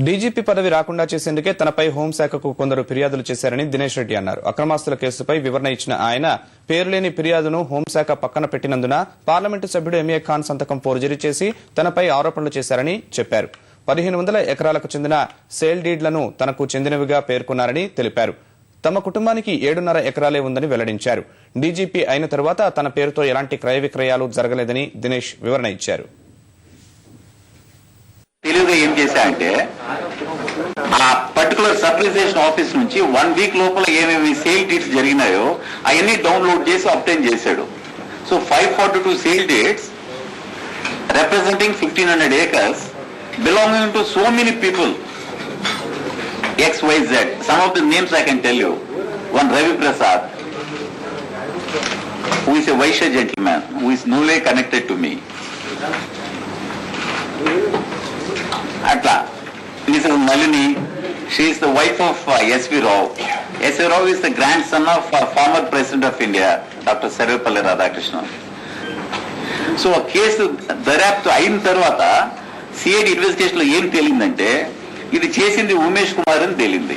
DGP పదవి రాకుండా చేసేందుకే తనపై హోంశాఖకు కొందరు ఫిర్యాదులు చేశారని దినేష్ రెడ్డి అన్నారు. అక్రమాస్తుల కేసుపై వివరణ ఇచ్చిన ఆయన పేరులేని ఫిర్యాదును హోంశాఖ పక్కన పెట్టినందున పార్లమెంటు సభ్యుడు ఎంఏ ఖాన్ సంతకం ఫోర్జరీ చేసి తనపై ఆరోపణలు చేశారని చెప్పారు. 1500 ఎకరాలకు చెందిన సేల్ డీడ్లను తనకు చెందినవిగా పేర్కొన్నారని తెలిపారు. తమ కుటుంబానికి 7.5 ఎకరాలే ఉందని వెల్లడించారు. డీజీపీ అయిన తర్వాత తన పేరుతో ఎలాంటి క్రయ విక్రయాలు జరగలేదని దినేష్ వివరణ ఇచ్చారు. తెలుగుగా ఏం చేశాయంటే ఆ పర్టికులర్ సబ్ రిజిస్ట్రేషన్ ఆఫీస్ నుంచి 1 వీక్ లోపల ఏమేమి సేల్ డీడ్స్ జరిగినాయో అవన్నీ డౌన్లోడ్ చేసి అబ్టైన్ చేశాడు. So 542 sale deeds representing 1500 acres belonging to so many people, XYZ. Some of the names I can tell you. One Ravi Prasad, who is a Vaishya gentleman, who is no way connected to me. Atla, Mrs. Nalini, she is the wife of S.V. Rao. S.V. Rao is the grandson of former President of India, Dr. Sarvepalli Radhakrishnan. So a case దర్యాప్తు అయిన తర్వాత CID investigation లో ఏం తేలిందంటే ఇది చేసింది ఉమేష్ కుమార్ అని తేలింది.